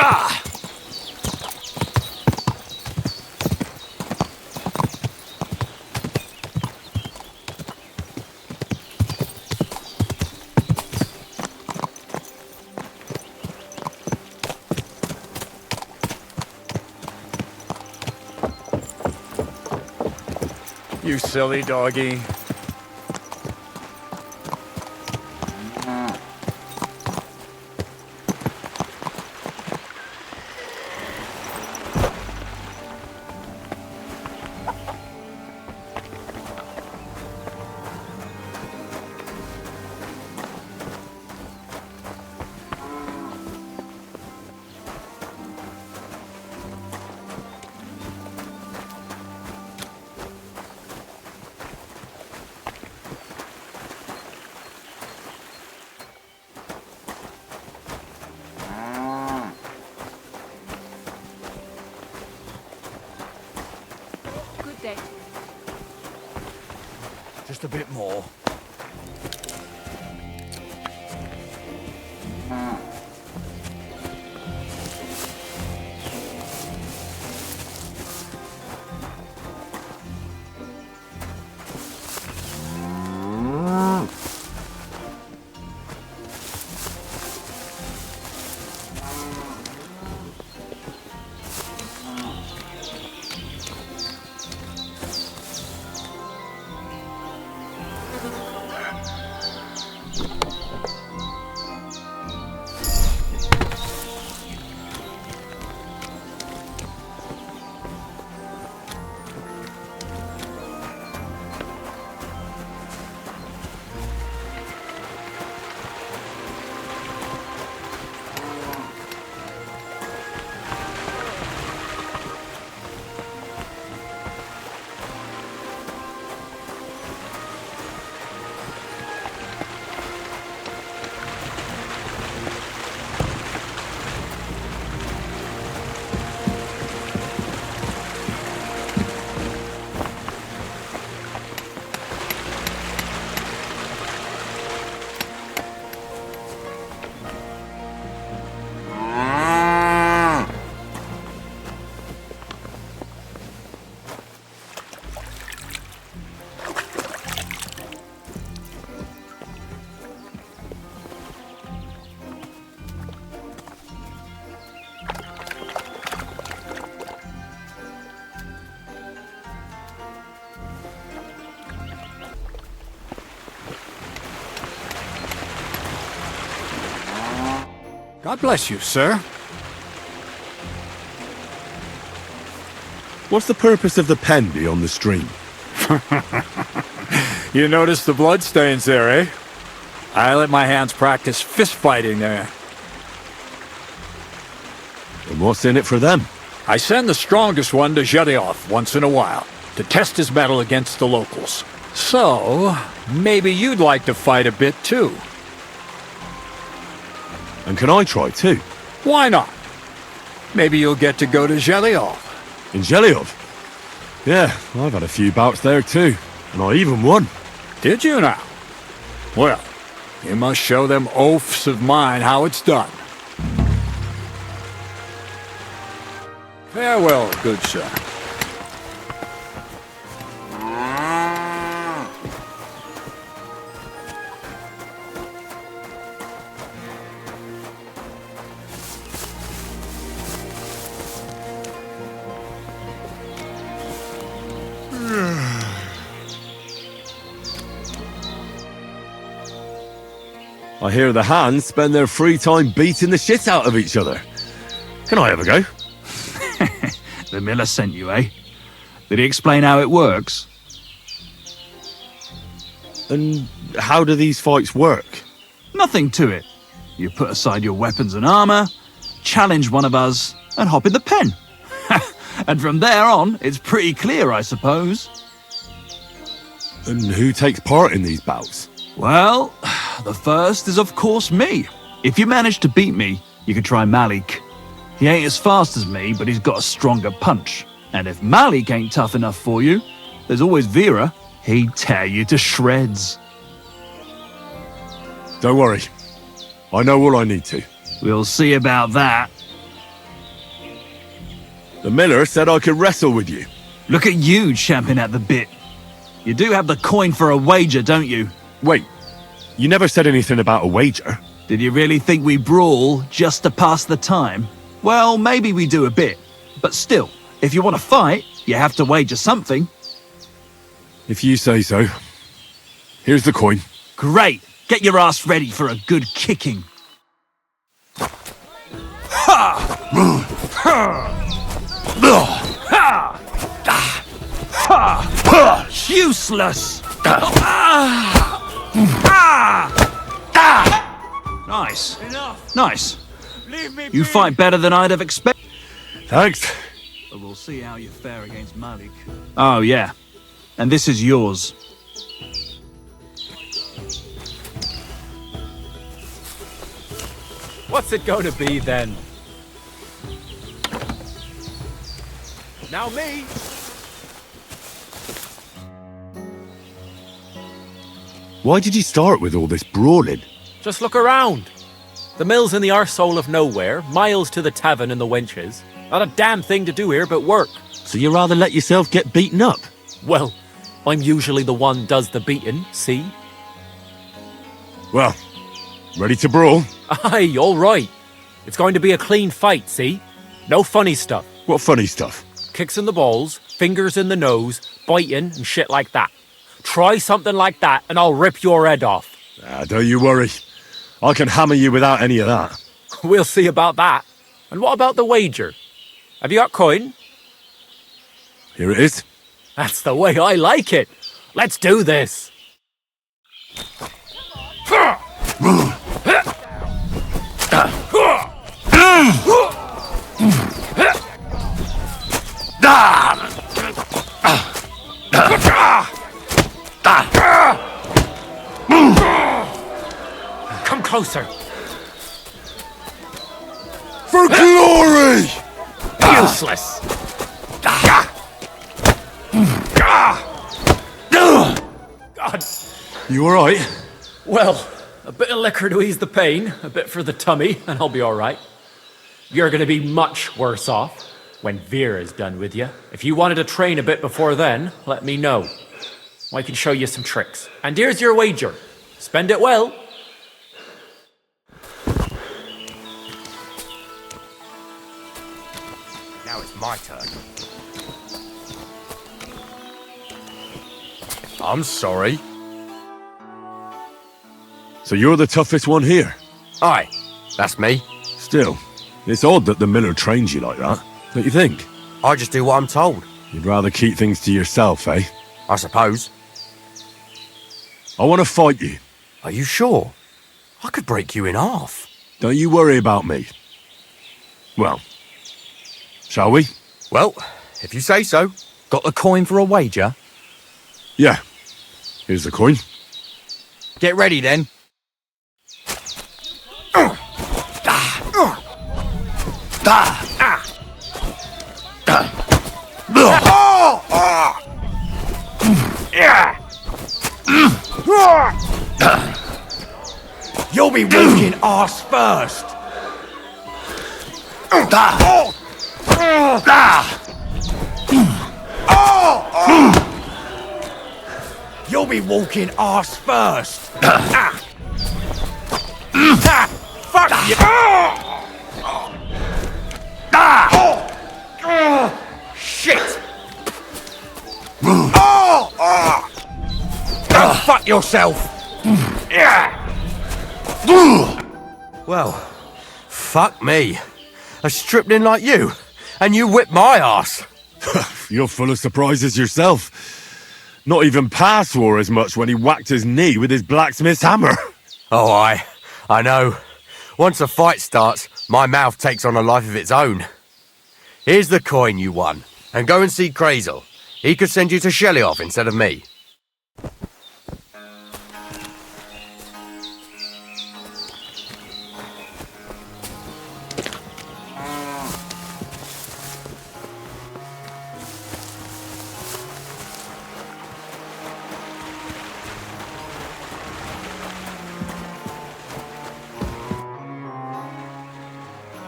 Cha! You silly doggy. Just a bit more. God bless you, sir. What's the purpose of the pen beyond the stream? You notice the bloodstains there, eh? I let my hands practice fist fighting there. And what's in it for them? I send the strongest one to Zhelyov once in a while, to test his mettle against the locals. So, maybe you'd like to fight a bit too. And can I try too? Why not? Maybe you'll get to go to Zhelyov. In Zhelyov? Yeah, I've had a few bouts there too. And I even won. Did you now? Well, you must show them oafs of mine how it's done. Farewell, good sir. I hear the hands spend their free time beating the shit out of each other. Can I have a go? The miller sent you, eh? Did he explain how it works? And how do these fights work? Nothing to it. You put aside your weapons and armor, challenge one of us, and hop in the pen. And from there on, it's pretty clear, I suppose. And who takes part in these bouts? Well, the first is of course me. If you manage to beat me, you can try Malik. He ain't as fast as me, but he's got a stronger punch. And if Malik ain't tough enough for you, there's always Vera. He'd tear you to shreds. Don't worry. I know all I need to. We'll see about that. The miller said I could wrestle with you. Look at you champing at the bit. You do have the coin for a wager, don't you? Wait, you never said anything about a wager. Did you really think we brawl just to pass the time? Well, maybe we do a bit. But still, if you want to fight, you have to wager something. If you say so. Here's the coin. Great! Get your ass ready for a good kicking. Useless! Nice. Nice. You fight better than I'd have expected. Thanks. But we'll see how you fare against Malik. Oh, yeah. And this is yours. What's it going to be then? Now me! Why did you start with all this brawling? Just look around. The mill's in the arsehole of nowhere, miles to the tavern and the wenches. Not a damn thing to do here but work. So you rather let yourself get beaten up? Well, I'm usually the one does the beating, see? Well, ready to brawl? Aye, all right. It's going to be a clean fight, see? No funny stuff. What funny stuff? Kicks in the balls, fingers in the nose, biting and shit like that. Try something like that and I'll rip your head off. Don't you worry. I can hammer you without any of that. We'll see about that. And what about the wager? Have you got coin? Here it is. That's the way I like it. Let's do this. Come closer. For glory! Useless. God. You alright? Well, a bit of liquor to ease the pain, a bit for the tummy, and I'll be all right. You're going to be much worse off when Vera's done with you. If you wanted to train a bit before then, let me know. I can show you some tricks. And here's your wager. Spend it well. Now it's my turn. I'm sorry. So you're the toughest one here? Aye, that's me. Still, it's odd that the miller trains you like that, don't you think? I just do what I'm told, You'd rather keep things to yourself, eh? I suppose. I want to fight you. Are you sure? I could break you in half. Don't you worry about me. Well, shall we? Well, if you say so. Got the coin for a wager? Yeah. Here's the coin. Get ready then. You'll be walking arse first. You'll be walking arse first. Fuck you. Shit. Fuck yourself. Well, fuck me. I stripped in like you, and you whipped my ass. You're full of surprises yourself. Not even Pa swore as much when he whacked his knee with his blacksmith's hammer. Oh, I know. Once a fight starts, my mouth takes on a life of its own. Here's the coin you won, and go and see Crazel. He could send you to Shelly-off instead of me.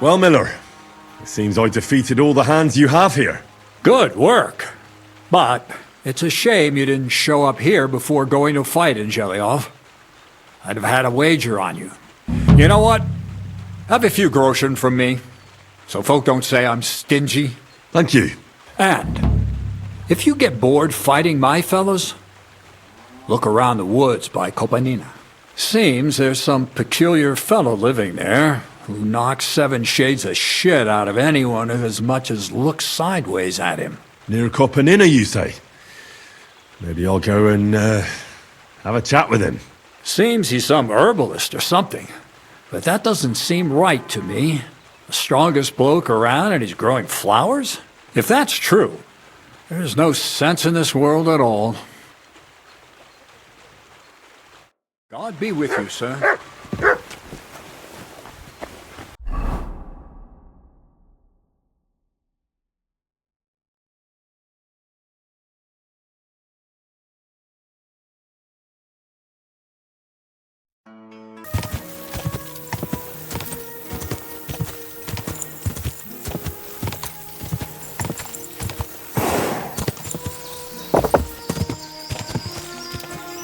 Well, Miller, It seems I defeated all the hands you have here. Good work. But it's a shame you didn't show up here before going to fight in Jelioff. I'd have had a wager on you. You know what? Have a few groschen from me, so folk don't say I'm stingy. Thank you. And if you get bored fighting my fellows, look around the woods by Kopanina. Seems there's some peculiar fellow living there who knocks 7 shades of shit out of anyone who as much as looks sideways at him. Near Kopanina, you say? Maybe I'll go and have a chat with him. Seems he's some herbalist or something. But that doesn't seem right to me. The strongest bloke around and he's growing flowers? If that's true, there's no sense in this world at all. God be with you, sir.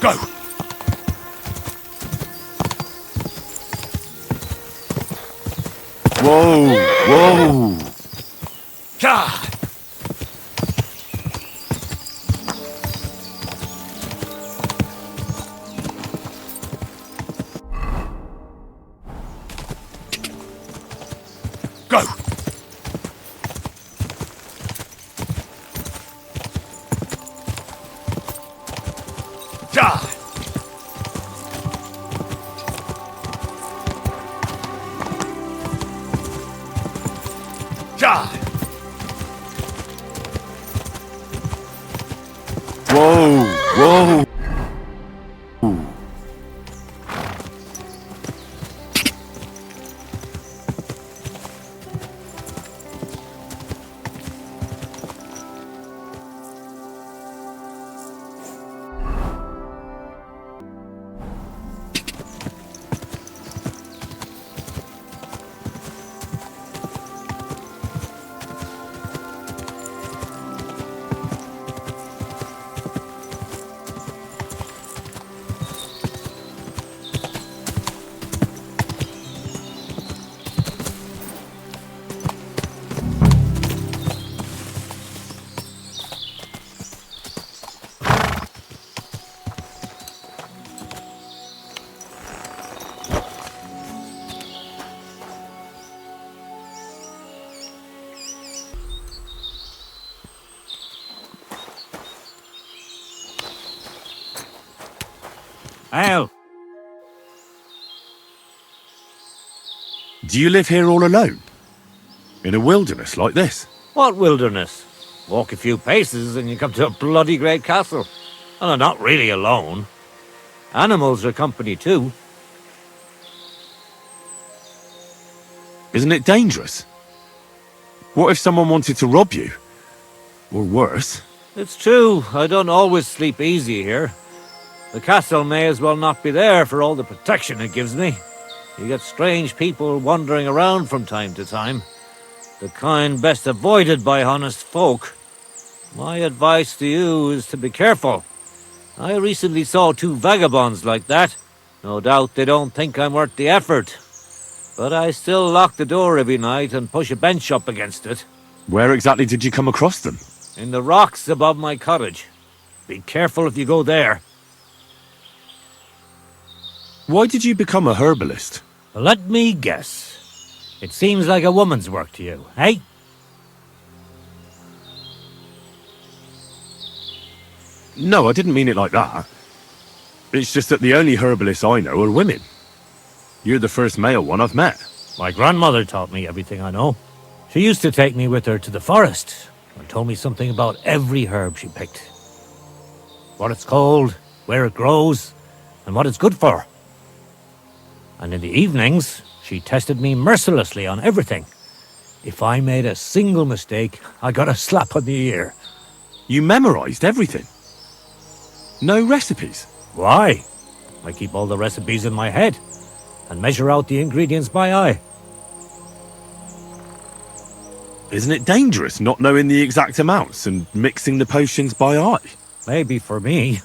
Go! Whoa! Whoa! God! Go! God! God! Whoa! Whoa! Al, Do you live here all alone? In a wilderness like this? what wilderness? Walk a few paces and you come to a bloody great castle. And I'm not really alone. Animals are company too. Isn't it dangerous? What if someone wanted to rob you? Or worse? It's true, I don't always sleep easy here. The castle may as well not be there for all the protection it gives me. You get strange people wandering around from time to time. The kind best avoided by honest folk. My advice to you is to be careful. I recently saw 2 vagabonds like that. No doubt they don't think I'm worth the effort. But I still lock the door every night and push a bench up against it. Where exactly did you come across them? In the rocks above my cottage. Be careful if you go there. Why did you become a herbalist? Let me guess. It seems like a woman's work to you, eh? No, I didn't mean it like that. It's just that the only herbalists I know are women. You're the first male one I've met. My grandmother taught me everything I know. She used to take me with her to the forest and told me something about every herb she picked. What it's called, where it grows, and what it's good for. And in the evenings, she tested me mercilessly on everything. If I made a single mistake, I got a slap on the ear. You memorized everything? No recipes? Why? I keep all the recipes in my head and measure out the ingredients by eye. Isn't it dangerous not knowing the exact amounts and mixing the potions by eye? Maybe for me.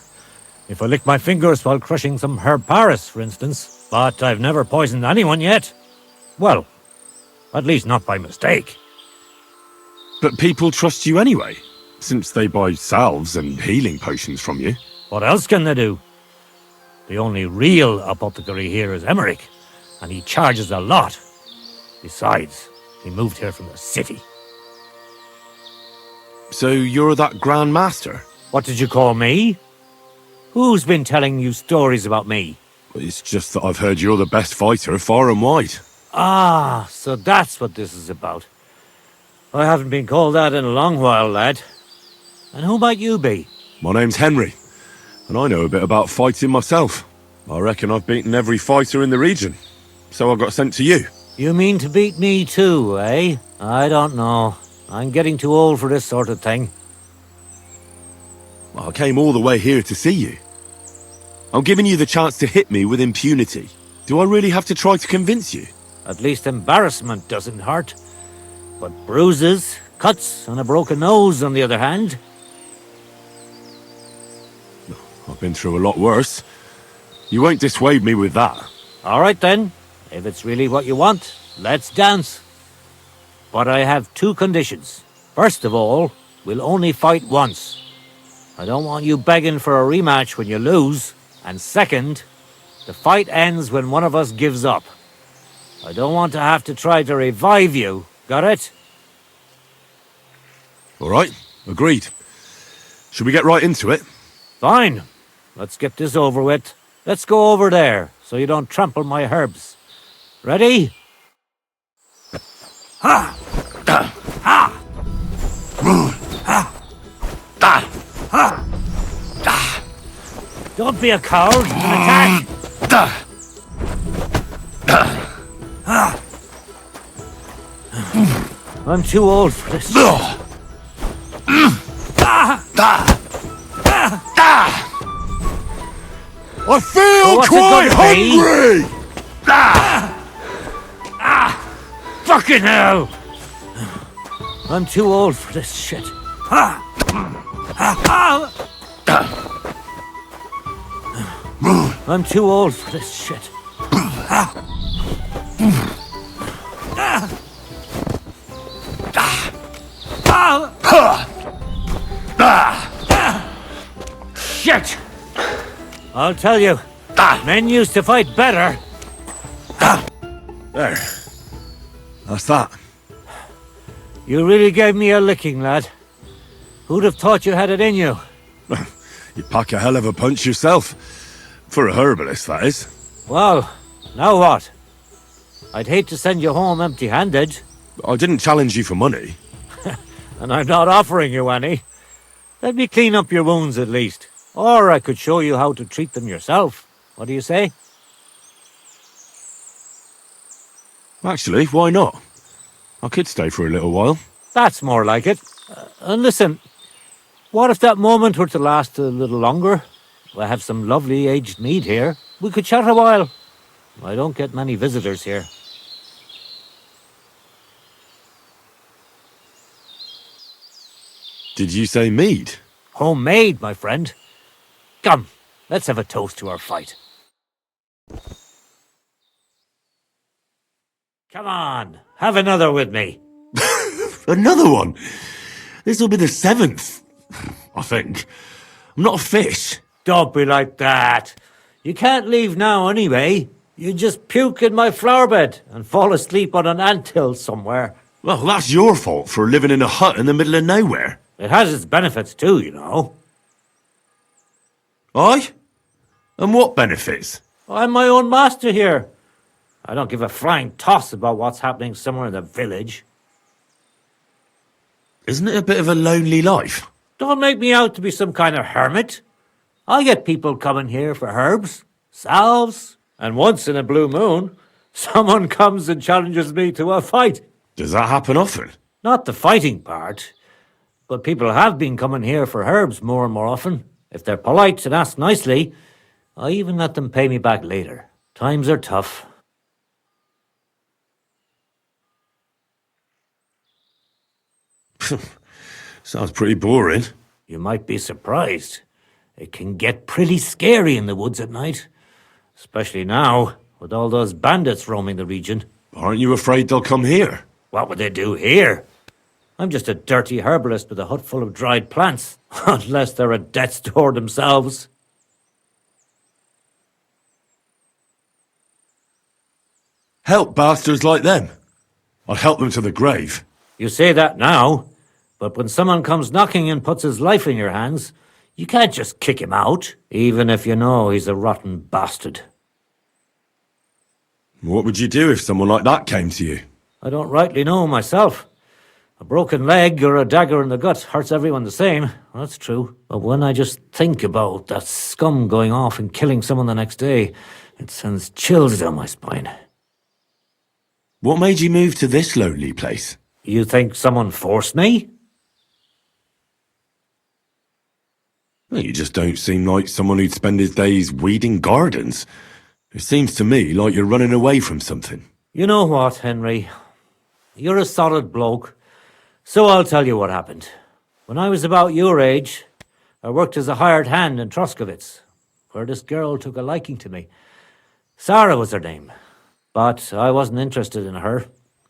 If I lick my fingers while crushing some herb Paris, for instance. But I've never poisoned anyone yet. Well, at least not by mistake. But people trust you anyway, since they buy salves and healing potions from you. What else can they do? The only real apothecary here is Emmerich, and he charges a lot. Besides, he moved here from the city. So you're that Grand Master? What did you call me? Who's been telling you stories about me? It's just that I've heard you're the best fighter far and wide. Ah, so that's what this is about. I haven't been called that in a long while, lad. And who might you be? My name's Henry, and I know a bit about fighting myself. I reckon I've beaten every fighter in the region, so I got sent to you. You mean to beat me too, eh? I don't know. I'm getting too old for this sort of thing. I came all the way here to see you. I'm giving you the chance to hit me with impunity. Do I really have to try to convince you? At least embarrassment doesn't hurt. But bruises, cuts, and a broken nose, on the other hand. I've been through a lot worse. You won't dissuade me with that. All right then. If it's really what you want, let's dance. But I have two conditions. First of all, we'll only fight once. I don't want you begging for a rematch when you lose. And second, the fight ends when one of us gives up. I don't want to have to try to revive you. Got it? All right, agreed. Should we get right into it? Fine. Let's get this over with. Let's go over there, so you don't trample my herbs. Ready? Ha! Da! Ha! Ha! Da! Ha! Da! Don't be a coward and attack! Da! Da! Ha! I'm too old for this. Da! Da! Da! I feel What's it quite gonna be? hungry! Fucking hell! I'm too old for this shit. Ha! Ha! I'm too old for this shit. Shit! I'll tell you, men used to fight better. There. That's that. You really gave me a licking, lad. Who'd have thought you had it in you? You pack a hell of a punch yourself. For a herbalist, that is. Well, now what? I'd hate to send you home empty-handed. I didn't challenge you for money. And I'm not offering you any. Let me clean up your wounds at least. Or I could show you how to treat them yourself. What do you say? Actually, why not? I could stay for a little while. That's more like it. And listen, what if that moment were to last a little longer? I have some lovely aged mead here. We could chat a while. I don't get many visitors here. Did you say mead? Homemade, my friend. Come, let's have a toast to our fight. Come on, have another with me. Another one? This'll be the 7th. I think. I'm not a fish. Don't be like that. You can't leave now anyway. You just puke in my flower bed and fall asleep on an anthill somewhere. Well, that's your fault for living in a hut in the middle of nowhere. It has its benefits too, you know. Aye? And what benefits? I'm my own master here. I don't give a flying toss about what's happening somewhere in the village. Isn't it a bit of a lonely life? Don't make me out to be some kind of hermit. I get people coming here for herbs, salves, and once in a blue moon, someone comes and challenges me to a fight. Does that happen often? Not the fighting part, but people have been coming here for herbs more and more often. If they're polite and ask nicely, I even let them pay me back later. Times are tough. Sounds pretty boring. You might be surprised. It can get pretty scary in the woods at night. Especially now, with all those bandits roaming the region. Aren't you afraid they'll come here? What would they do here? I'm just a dirty herbalist with a hut full of dried plants. Unless they're at death's door themselves. Help bastards like them. I'll help them to the grave. You say that now, but when someone comes knocking and puts his life in your hands, you can't just kick him out, even if you know he's a rotten bastard. What would you do if someone like that came to you? I don't rightly know myself. A broken leg or a dagger in the gut hurts everyone the same, that's true. But when I just think about that scum going off and killing someone the next day, it sends chills down my spine. What made you move to this lonely place? You think someone forced me? Well, you just don't seem like someone who'd spend his days weeding gardens. It seems to me like you're running away from something. You know what, Henry? You're a solid bloke, so I'll tell you what happened. When I was about your age, I worked as a hired hand in Troskovitz, where this girl took a liking to me. Sarah was her name. But I wasn't interested in her,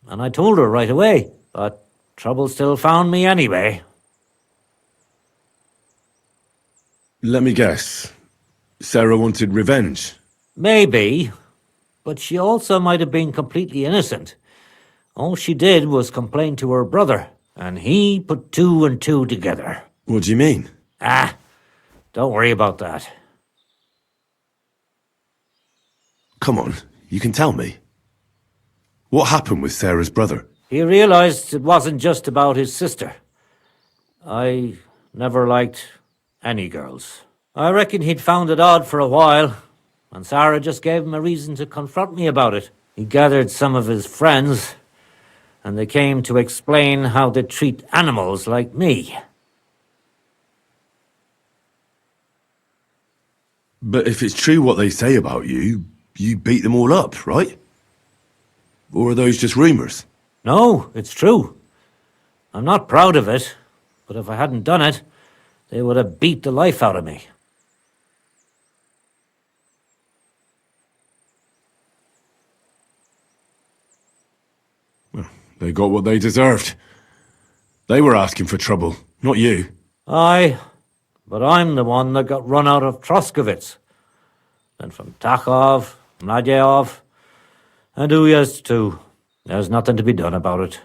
and I told her right away. But trouble still found me anyway. Let me guess. Sarah wanted revenge. Maybe, but she also might have been completely innocent. All she did was complain to her brother, and he put two and two together. What do you mean? Don't worry about that. Come on, you can tell me. What happened with Sarah's brother? He realized it wasn't just about his sister. I never liked any girls. I reckon he'd found it odd for a while, and Sarah just gave him a reason to confront me about it. He gathered some of his friends, and they came to explain how they treat animals like me. But if it's true what they say about you, you beat them all up, right? Or are those just rumours? No, it's true. I'm not proud of it, but if I hadn't done it, they would have beat the life out of me. Well, they got what they deserved. They were asking for trouble, not you. Aye, but I'm the one that got run out of Troskovitz. Then from Takhov, Mladyov, and Uyezd too. There's nothing to be done about it.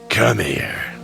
Come here.